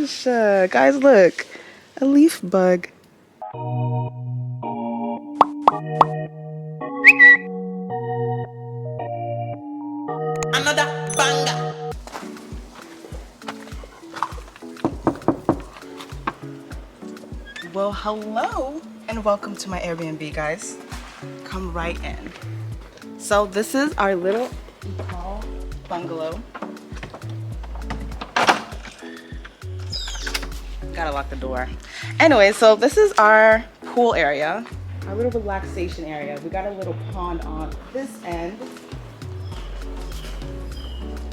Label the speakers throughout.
Speaker 1: gosh. Guys, look. A leaf bug.
Speaker 2: Another banger.
Speaker 1: Well, hello and welcome to my Airbnb, guys. Come right in. So this is our little Ikal Bungalow. Gotta lock the door. Anyway, so this is our pool area, our little relaxation area. We got a little pond on this end.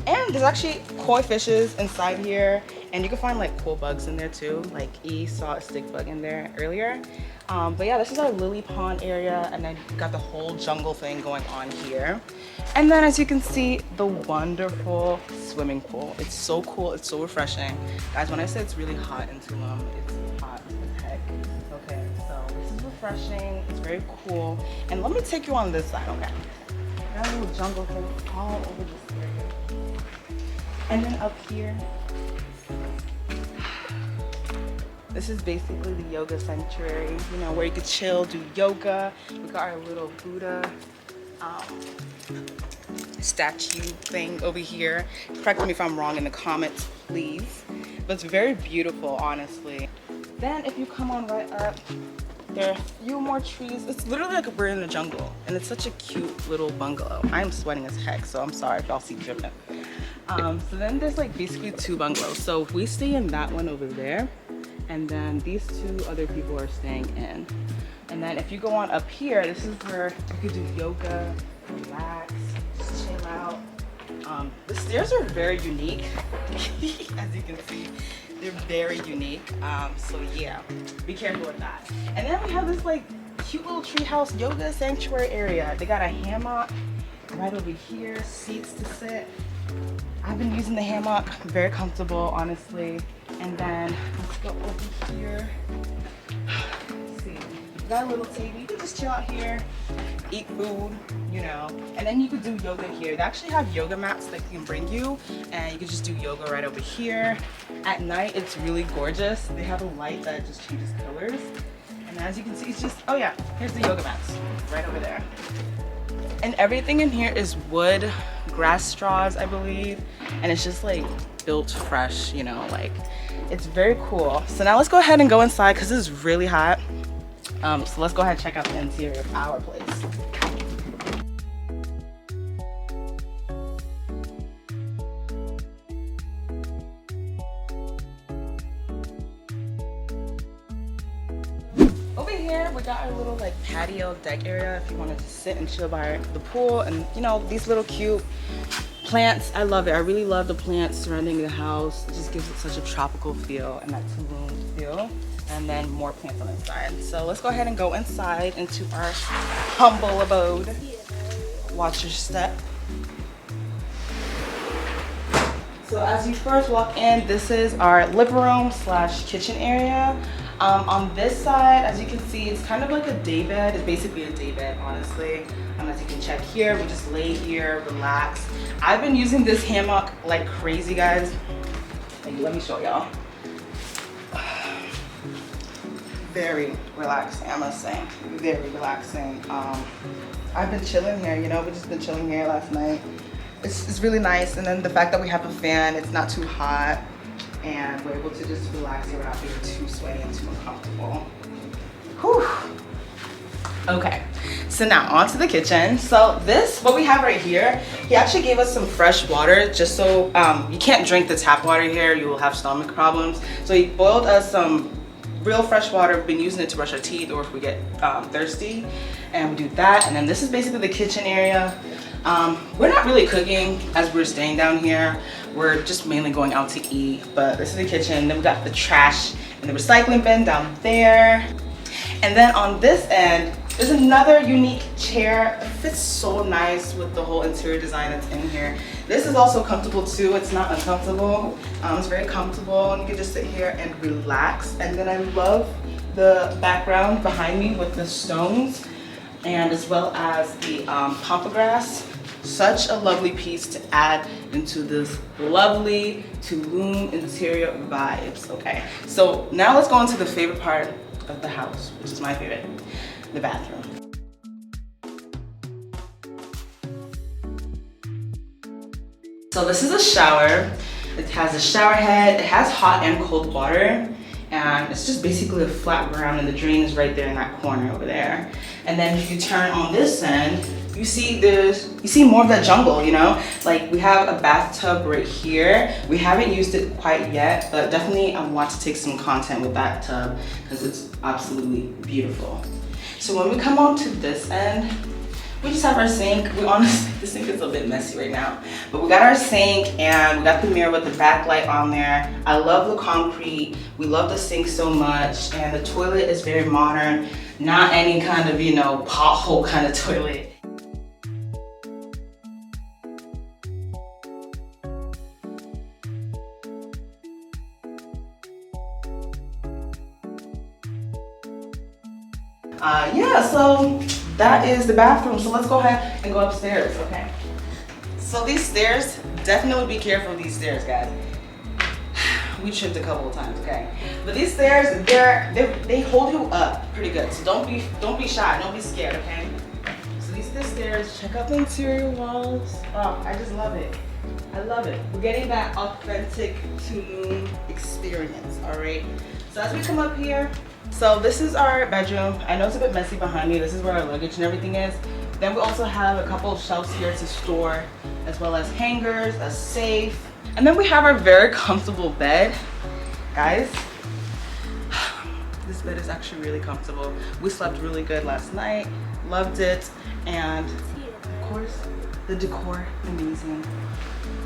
Speaker 1: And there's actually koi fishes inside here, and you can find like cool bugs in there too. Like E saw a stick bug in there earlier. But yeah, this is our lily pond area, and then you got the whole jungle thing going on here. And then as you can see, the wonderful swimming pool. It's so cool, it's so refreshing. Guys, when I say it's really hot in Tulum, it's hot as heck. Okay, so this is refreshing, it's very cool. And let me take you on this side, okay? Got a little jungle thing all over this area. And then up here, this is basically the yoga sanctuary, you know, where you could chill, do yoga. We got our little Buddha statue thing over here. Correct me if I'm wrong in the comments, please. But it's very beautiful, honestly. Then if you come on right up, there are a few more trees. It's literally like we're in the jungle, and it's such a cute little bungalow. I'm sweating as heck, so I'm sorry if y'all see dripping. So then there's like basically two bungalows. So we stay in that one over there, and then these two other people are staying in. And then if you go on up here, this is where you could do yoga, relax, just chill out. The stairs are very unique, as you can see. They're very unique. So yeah, be careful with that. And then we have this like cute little treehouse yoga sanctuary area. They got a hammock right over here, seats to sit. I've been using the hammock, very comfortable, honestly. And then let's go over here. Let's see, we got a little table. You can just chill out here, eat food, you know. And then you could do yoga here. They actually have yoga mats that can bring you, and you can just do yoga right over here. At night, it's really gorgeous. They have a light that just changes colors. And as you can see, it's just, oh yeah, here's the yoga mats right over there. And everything in here is wood, grass straws, I believe. And it's just like built fresh, you know, like it's very cool. So now let's go ahead and go inside because it's really hot. So let's go ahead and check out the interior of our place. Over here, we got our little like patio deck area if you wanted to sit and chill by the pool, and you know, these little cute plants. I love it. I really love the plants surrounding the house. It just gives it such a tropical feel and that Tulum feel. And then more plants on the inside. So let's go ahead and go inside into our humble abode. Watch your step. So as you first walk in, this is our living room / kitchen area. On this side, as you can see, it's kind of like a day bed. It's basically a day bed, honestly. As you can check here, we just lay here, relax. I've been using this hammock like crazy, guys. Like, let me show y'all. Very relaxing, I must say. Very relaxing. I've been chilling here, you know, we've just been chilling here last night. It's really nice, and then the fact that we have a fan, it's not too hot, and we're able to just relax here without being too sweaty and too uncomfortable. Whew. Okay, so now on to the kitchen. So this, what we have right here, he actually gave us some fresh water just so you can't drink the tap water here, you will have stomach problems. So he boiled us some real fresh water. We've been using it to brush our teeth or if we get thirsty, and we do that. And then this is basically the kitchen area. We're not really cooking as we're staying down here. We're just mainly going out to eat, but this is the kitchen. Then we got the trash and the recycling bin down there. And then on this end, there's another unique chair. It fits so nice with the whole interior design that's in here. This is also comfortable too. It's not uncomfortable. It's very comfortable. You can just sit here and relax. And then I love the background behind me with the stones, and as well as the pampa grass. Such a lovely piece to add into this lovely Tulum interior vibes, okay? So now let's go into the favorite part of the house, which is my favorite, the bathroom. So this is a shower. It has a shower head, it has hot and cold water, and it's just basically a flat ground, and the drain is right there in that corner over there. And then if you turn on this end, you see more of that jungle, you know? Like we have a bathtub right here. We haven't used it quite yet, but definitely I want to take some content with that tub because it's absolutely beautiful. So when we come on to this end, we just have our sink. We honestly, the sink is a bit messy right now, but we got our sink and we got the mirror with the backlight on there. I love the concrete. We love the sink so much, and the toilet is very modern, not any kind of, you know, pothole kind of toilet. Yeah, so that is the bathroom. So let's go ahead and go upstairs, okay? So these stairs, definitely be careful of these stairs, guys. We tripped a couple of times, okay? But these stairs, they hold you up pretty good. So don't be shy, don't be scared, okay? So these are the stairs. Check out the interior walls. Oh, I just love it. I love it. We're getting that authentic Tulum experience, all right? So as we come up here, so this is our bedroom. I know it's a bit messy behind me. This is where our luggage and everything is. Then we also have a couple of shelves here to store, as well as hangers, a safe. And then we have our very comfortable bed. Guys, this bed is actually really comfortable. We slept really good last night, loved it. And of course, the decor, amazing.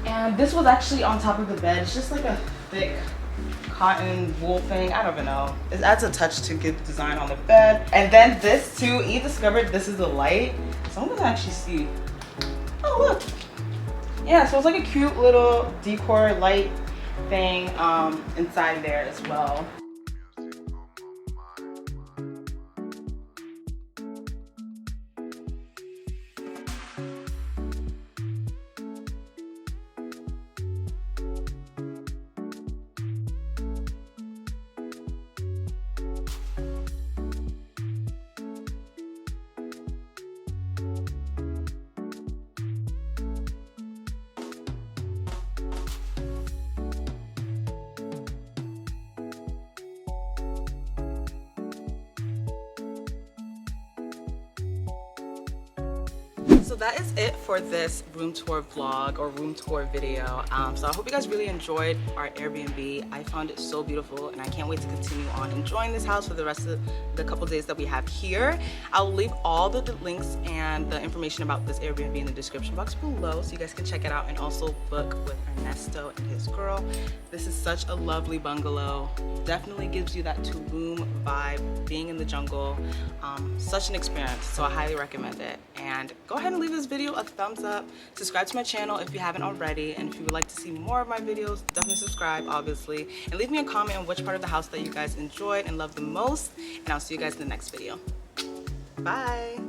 Speaker 1: And this was actually on top of the bed. It's just like a thick cotton wool thing. I don't even know. It adds a touch to give design on the bed. And then this too, Eve discovered this is the light. So I'm gonna actually see. Oh look. Yeah, so it's like a cute little decor light thing inside there as well. So that is it for this room tour vlog or room tour video. So I hope you guys really enjoyed our Airbnb. I found it so beautiful and I can't wait to continue on enjoying this house for the rest of the couple days that we have here. I'll leave all the links and the information about this Airbnb in the description box below so you guys can check it out and also book with Ernesto and his girl. This is such a lovely bungalow. Definitely gives you that Tulum vibe, being in the jungle. Such an experience, so I highly recommend it. And go ahead and leave this video a thumbs up. Subscribe to my channel if you haven't already, and if you would like to see more of my videos, definitely subscribe, obviously, and leave me a comment on which part of the house that you guys enjoyed and loved the most, and I'll see you guys in the next video. Bye.